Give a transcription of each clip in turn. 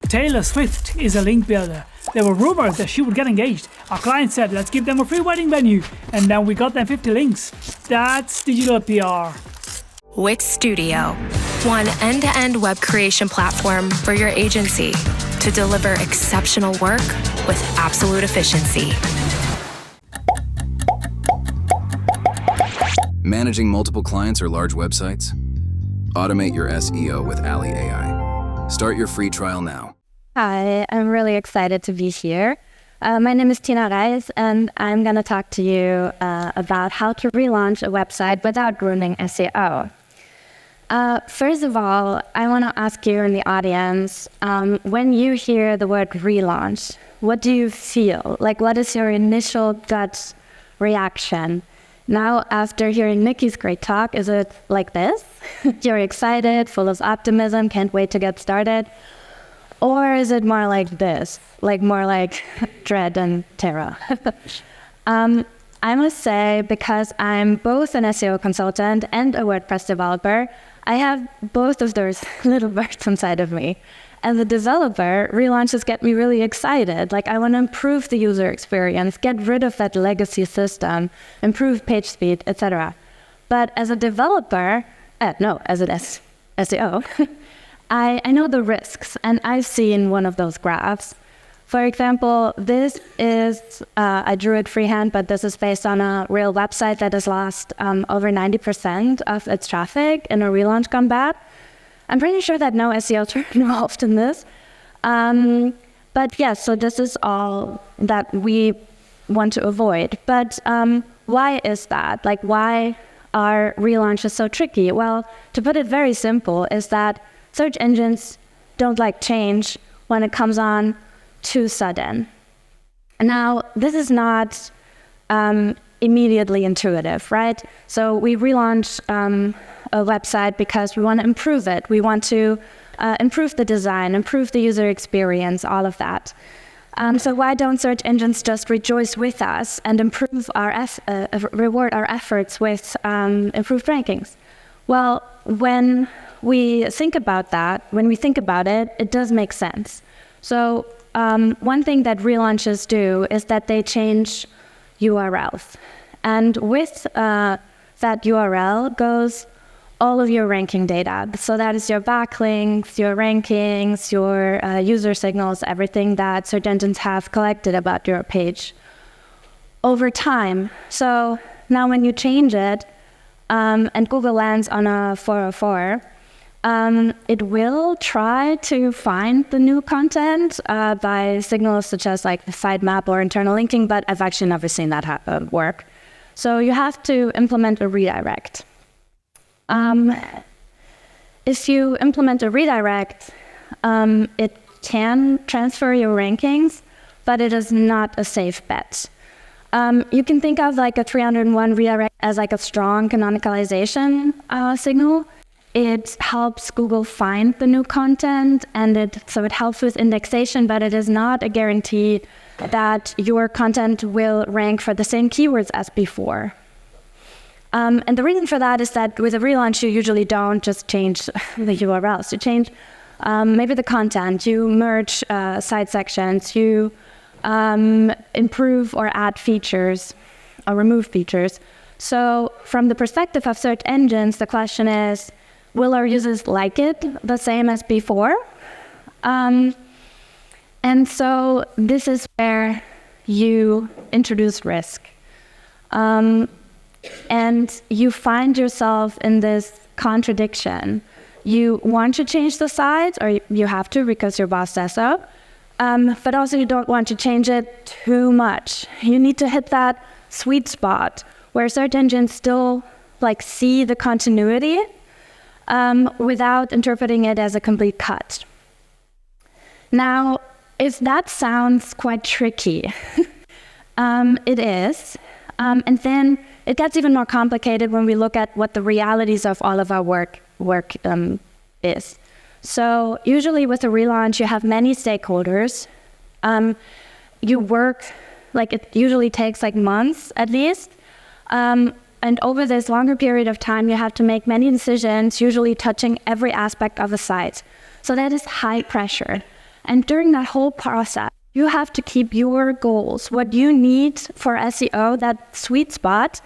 Taylor Swift is a link builder. There were rumors that she would get engaged. Our client said, let's give them a free wedding venue. And then we got them 50 links. That's digital PR. Wix Studio, one end-to-end web creation platform for your agency to deliver exceptional work with absolute efficiency. Managing multiple clients or large websites? Automate your SEO with Ali AI. Start your free trial now. Hi, I'm really excited to be here. My name is Reis, and I'm going to talk to you about how to relaunch a website without ruining SEO. First of all, I want to ask you in the audience, when you hear the word relaunch, what do you feel? Like, what is your initial gut reaction? Now, after hearing Nikki's great talk, is it like this? You're excited, full of optimism, can't wait to get started? Or is it more like this, like more like dread and terror? I must say, because I'm both an SEO consultant and a WordPress developer, I have both of those little birds inside of me. As a developer, relaunches get me really excited. Like, I want to improve the user experience, get rid of that legacy system, improve page speed, etc. But as a developer, as an SEO, I know the risks, and I've seen one of those graphs. For example, this is, I drew it freehand, but this is based on a real website that has lost over 90% of its traffic in a relaunch gone bad. I'm pretty sure that no SEOs are involved in this. But yes, so this is all that we want to avoid. But why is that? Like, why are relaunches so tricky? Well, to put it very simple, is that search engines don't like change when it comes on too sudden. Now, this is not immediately intuitive, right? So we relaunch a website because we want to improve it. We want to improve the design, improve the user experience, all of that. So why don't search engines just rejoice with us and improve reward our efforts with improved rankings? Well, when we think about it, it does make sense. So one thing that relaunches do is that they change URLs. And with that URL goes all of your ranking data. So that is your backlinks, your rankings, your user signals, everything that search engines have collected about your page over time. So now when you change it, and Google lands on a 404, it will try to find the new content by signals such as like the sitemap or internal linking, but I've actually never seen that work. So you have to implement a redirect. If you implement a redirect, it can transfer your rankings, but it is not a safe bet. You can think of like a 301 redirect as like a strong canonicalization signal. It helps Google find the new content, and it helps with indexation, but it is not a guarantee that your content will rank for the same keywords as before. And the reason for that is that with a relaunch, you usually don't just change the URLs. You change maybe the content, you merge site sections, you improve or add features or remove features. So from the perspective of search engines, the question is, will our users like it the same as before? And so this is where you introduce risk. And you find yourself in this contradiction. You want to change the site, or you have to because your boss says so, but also you don't want to change it too much. You need to hit that sweet spot where search engines still see the continuity without interpreting it as a complete cut. Now, if that sounds quite tricky, it is. And then it gets even more complicated when we look at what the realities of all of our work is. So usually with a relaunch, you have many stakeholders. You work, it usually takes months at least. And over this longer period of time, you have to make many decisions, usually touching every aspect of a site. So that is high pressure. And during that whole process, you have to keep your goals, what you need for SEO, that sweet spot,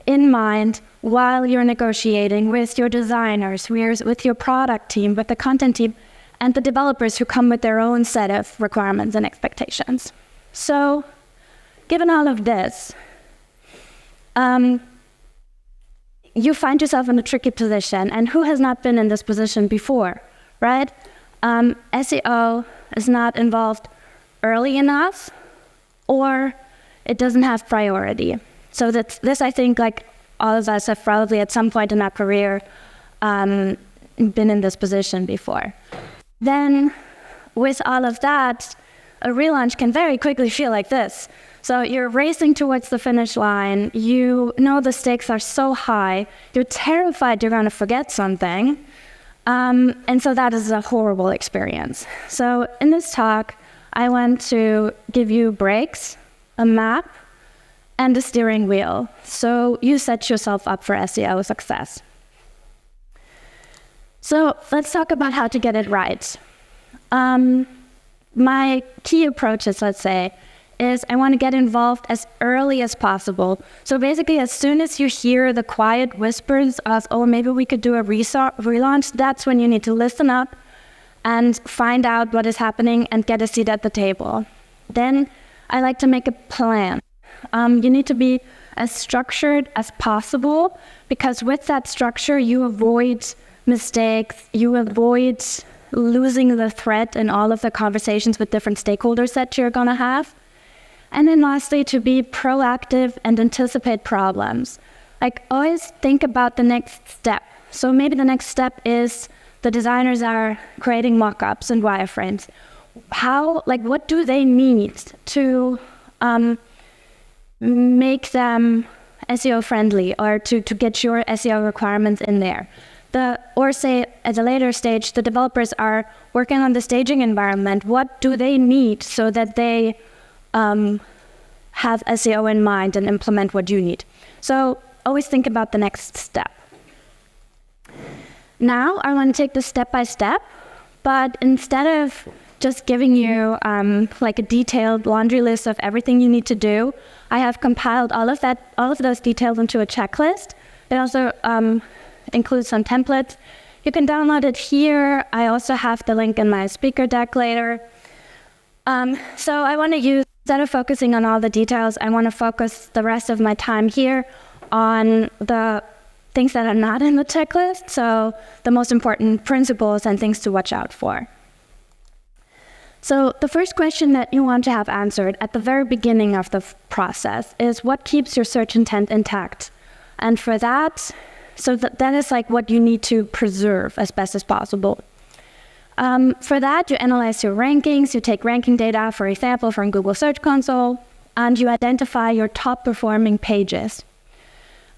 in mind while you're negotiating with your designers, with your product team, with the content team, and the developers who come with their own set of requirements and expectations. So, given all of this, you find yourself in a tricky position, and who has not been in this position before, right? SEO is not involved early enough, or it doesn't have priority. So this, I think, like all of us have probably at some point in our career been in this position before. Then, with all of that, a relaunch can very quickly feel like this. So you're racing towards the finish line, you know the stakes are so high, you're terrified you're going to forget something, and so that is a horrible experience. So in this talk, I want to give you breaks, a map, and a steering wheel, so you set yourself up for SEO success. So let's talk about how to get it right. My key approaches, let's say, is I want to get involved as early as possible. So basically, as soon as you hear the quiet whispers of, oh, maybe we could do a relaunch, that's when you need to listen up and find out what is happening and get a seat at the table. Then I like to make a plan. You need to be as structured as possible, because with that structure, you avoid mistakes, you avoid losing the thread in all of the conversations with different stakeholders that you're going to have. And then lastly, to be proactive and anticipate problems. Like, always think about the next step. So maybe the next step is the designers are creating mock-ups and wireframes. What do they need to make them SEO friendly, or to get your SEO requirements in there? Or say at a later stage, the developers are working on the staging environment. What do they need so that they have SEO in mind and implement what you need? So always think about the next step. Now I want to take this step by step, but instead of just giving you like a detailed laundry list of everything you need to do, I have compiled all of those details into a checklist. It also includes some templates. You can download it here. I also have the link in my speaker deck later. So I want to use, instead of focusing on all the details, I want to focus the rest of my time here on the things that are not in the checklist, so the most important principles and things to watch out for. So the first question that you want to have answered at the very beginning of the process is, what keeps your search intent intact? And for that, that is like what you need to preserve as best as possible. For that, you analyze your rankings, you take ranking data, for example, from Google Search Console, and you identify your top performing pages.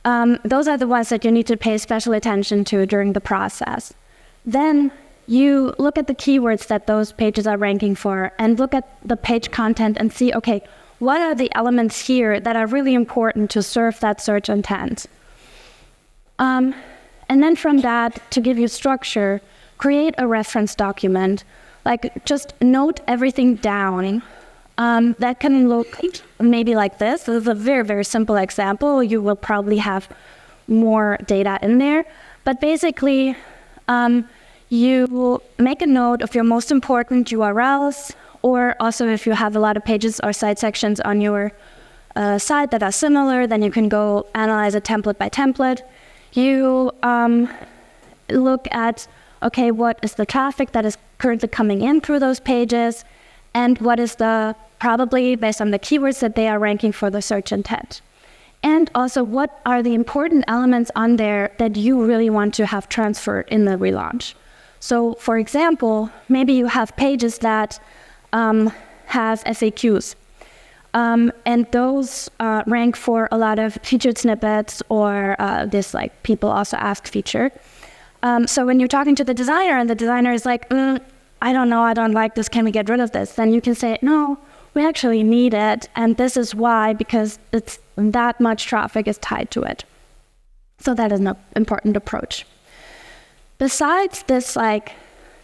Those are the ones that you need to pay special attention to during the process. Then you look at the keywords that those pages are ranking for and look at the page content and see, okay, what are the elements here that are really important to serve that search intent? And then from that, to give you structure, create a reference document. Like, just note everything down. That can look maybe like this. This is a very, very simple example. You will probably have more data in there. But basically, you will make a note of your most important URLs, or also if you have a lot of pages or site sections on your site that are similar, then you can go analyze it template by template. You look at, okay, what is the traffic that is currently coming in through those pages, and what is probably based on the keywords that they are ranking for the search intent. And also, what are the important elements on there that you really want to have transferred in the relaunch? So, for example, maybe you have pages that have FAQs. And those rank for a lot of featured snippets, or this like people also ask feature. So when you're talking to the designer and the designer is like, I don't know, I don't like this, can we get rid of this? Then you can say, no, we actually need it, and this is why, because it's that much traffic is tied to it. So that is an important approach. Besides this like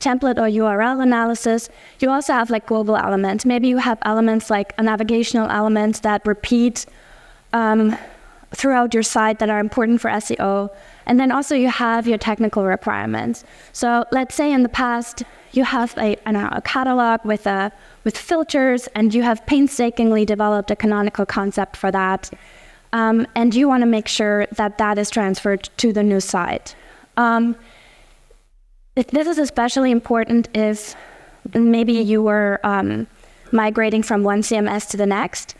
template or URL analysis. You also have like global elements. Maybe you have elements like a navigational element that repeat throughout your site that are important for SEO. And then also you have your technical requirements. So let's say in the past you have a catalog with filters, and you have painstakingly developed a canonical concept for that. And you want to make sure that that is transferred to the new site. This is especially important if maybe you were migrating from one CMS to the next.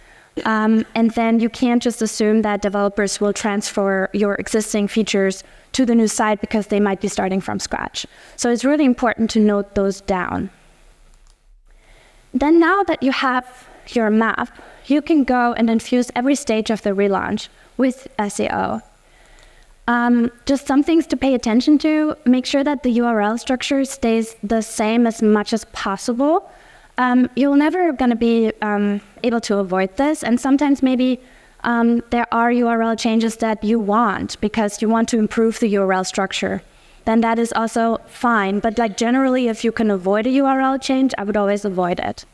And then you can't just assume that developers will transfer your existing features to the new site because they might be starting from scratch. So it's really important to note those down. Then now that you have your map, you can go and infuse every stage of the relaunch with SEO. Just some things to pay attention to. Make sure that the URL structure stays the same as much as possible. You're never going to be able to avoid this, and sometimes maybe there are URL changes that you want because you want to improve the URL structure. Then that is also fine, but like generally if you can avoid a URL change, I would always avoid it.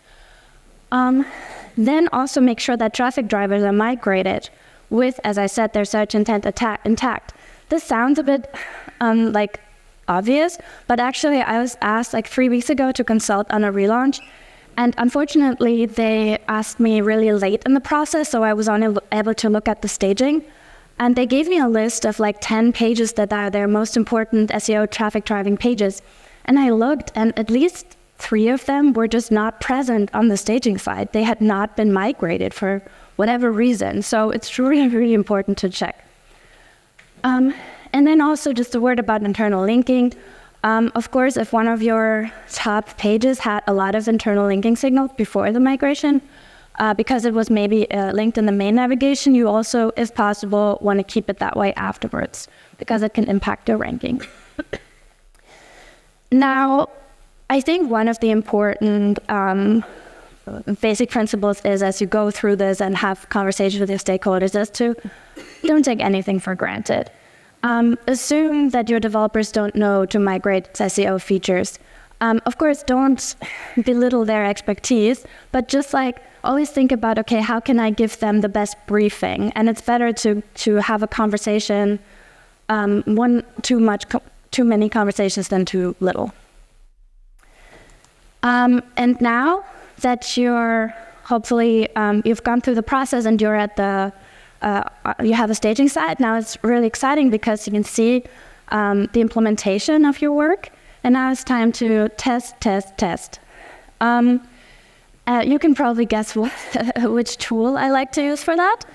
Then also make sure that traffic drivers are migrated with, as I said, their search intent intact. This sounds a bit like obvious, but actually I was asked like 3 weeks ago to consult on a relaunch. And unfortunately, they asked me really late in the process, so I was only able to look at the staging. And they gave me a list of like 10 pages that are their most important SEO traffic driving pages. And I looked, and at least 3 of them were just not present on the staging side. They had not been migrated for whatever reason. So it's really, really important to check. And then also just a word about internal linking. Of course, if one of your top pages had a lot of internal linking signals before the migration, because it was maybe linked in the main navigation, you also, if possible, want to keep it that way afterwards, because it can impact your ranking. Now, I think one of the important basic principles is, as you go through this and have conversations with your stakeholders, is to don't take anything for granted. Assume that your developers don't know to migrate SEO features. Of course, don't belittle their expertise, but just like always think about, okay, how can I give them the best briefing? And it's better to have a conversation, too many conversations than too little. And now that you're hopefully you've gone through the process and you're at the you have a staging site. Now it's really exciting because you can see the implementation of your work. And now it's time to test. You can probably guess which tool I like to use for that.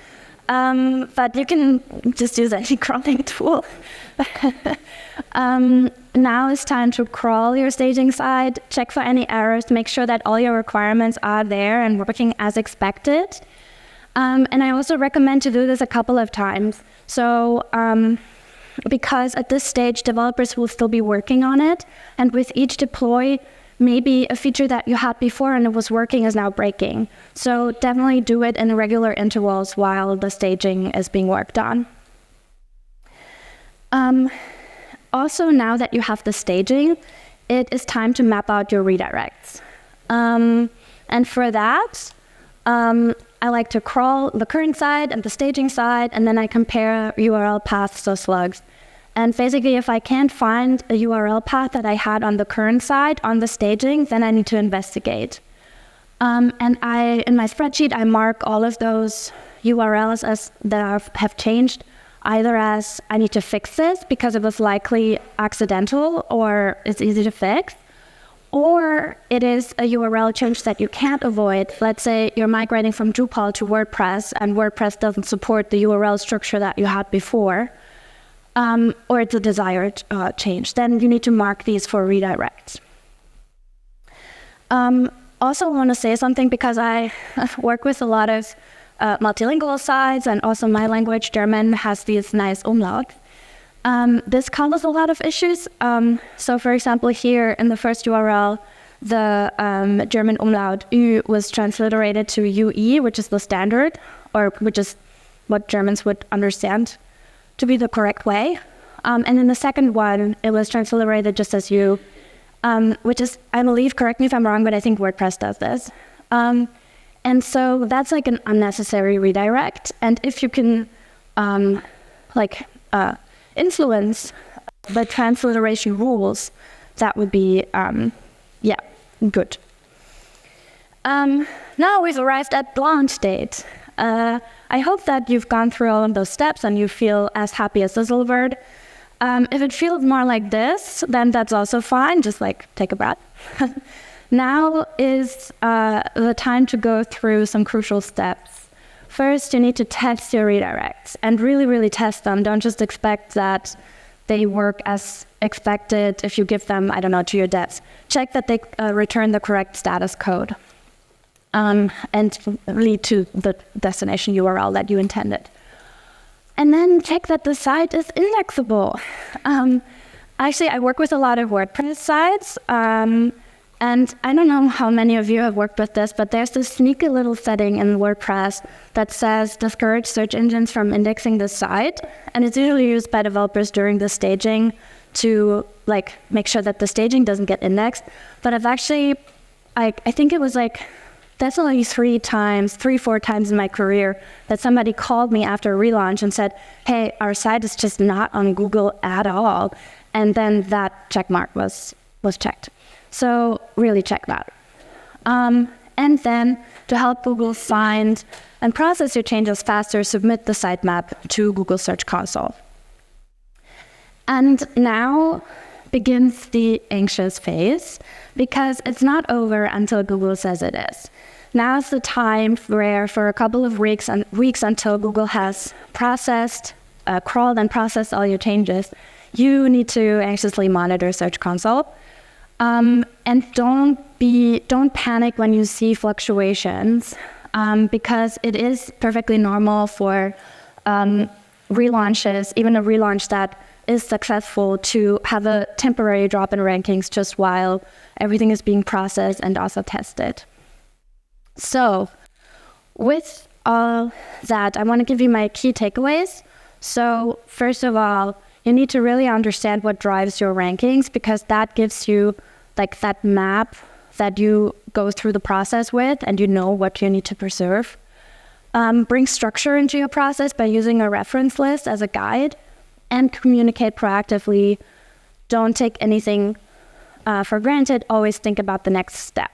But you can just use any crawling tool. Now it's time to crawl your staging site, check for any errors, make sure that all your requirements are there and working as expected. And I also recommend to do this a couple of times. So, because at this stage, developers will still be working on it. And with each deploy, maybe a feature that you had before and it was working is now breaking. So definitely do it in regular intervals while the staging is being worked on. Also, now that you have the staging, it is time to map out your redirects. And for that, I like to crawl the current site and the staging site, and then I compare URL paths or slugs. And basically, if I can't find a URL path that I had on the current site on the staging, then I need to investigate. And in my spreadsheet, I mark all of those URLs as that have changed, either as I need to fix this because it was likely accidental or it's easy to fix, or it is a URL change that you can't avoid. Let's say you're migrating from Drupal to WordPress and WordPress doesn't support the URL structure that you had before, or it's a desired change. Then you need to mark these for redirects. Also want to say something because I work with a lot of multilingual sites, and also my language, German, has these nice umlauts. This causes a lot of issues. So for example, here in the first URL, the German umlaut Ü was transliterated to UE, which is the standard, or which is what Germans would understand to be the correct way. And in the second one, it was transliterated just as U. which is, I believe, correct me if I'm wrong, but I think WordPress does this. And so that's like an unnecessary redirect. And if you can influence the transliteration rules, that would be, good. Now we've arrived at launch date. I hope that you've gone through all of those steps and you feel as happy as Sizzlebird. If it feels more like this, then that's also fine. Just take a breath. Now is the time to go through some crucial steps. First, you need to test your redirects and really, really test them. Don't just expect that they work as expected if you give them, to your devs. Check that they return the correct status code and lead to the destination URL that you intended. And then check that the site is indexable. Actually, I work with a lot of WordPress sites, and I don't know how many of you have worked with this, but there's this sneaky little setting in WordPress that says discourage search engines from indexing the site. And it's usually used by developers during the staging to make sure that the staging doesn't get indexed. But I've actually, I think it was that's only 4 times in my career that somebody called me after a relaunch and said, hey, our site is just not on Google at all. And then that check mark was checked. So really check that. And then to help Google find and process your changes faster, submit the sitemap to Google Search Console. And now begins the anxious phase, because it's not over until Google says it is. Now's the time where for a couple of weeks until Google has crawled and processed all your changes, you need to anxiously monitor Search Console. And don't panic when you see fluctuations, because it is perfectly normal for relaunches, even a relaunch that is successful, to have a temporary drop in rankings just while everything is being processed and also tested. So with all that, I want to give you my key takeaways. So first of all, you need to really understand what drives your rankings, because that gives you that map that you go through the process with, and you know what you need to preserve. Bring structure into your process by using a reference list as a guide, and communicate proactively. Don't take anything for granted. Always think about the next step.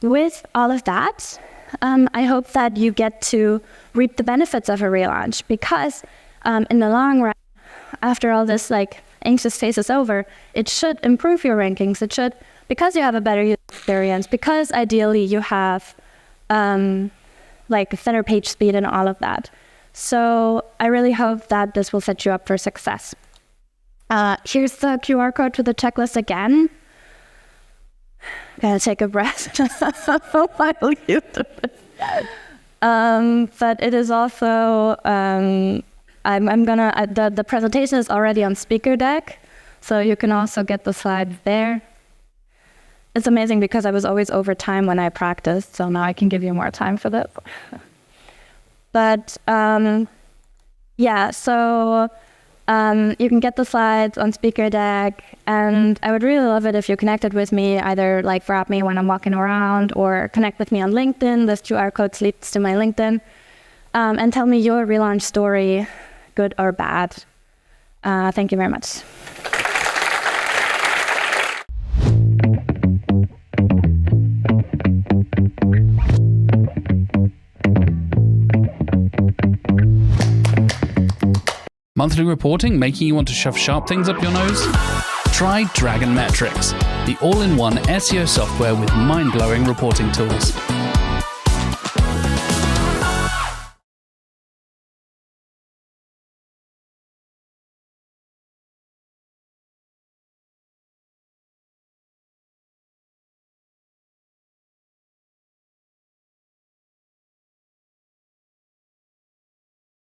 With all of that, I hope that you get to reap the benefits of a relaunch, because in the long run, after all this anxious phase is over, it should improve your rankings. It should, because you have a better user experience, because ideally you have thinner page speed and all of that. So I really hope that this will set you up for success. Here's the QR code to the checklist again. Gotta take a breath while you do it. But it is also, the presentation is already on Speaker Deck, so you can also get the slides there. It's amazing because I was always over time when I practiced, so now I can give you more time for this. But you can get the slides on Speaker Deck, and I would really love it if you connected with me, either grab me when I'm walking around, or connect with me on LinkedIn. This QR code leads to my LinkedIn, and tell me your relaunch story, good or bad. Thank you very much. Monthly reporting making you want to shove sharp things up your nose? Try Dragon Metrics, the all-in-one SEO software with mind-blowing reporting tools.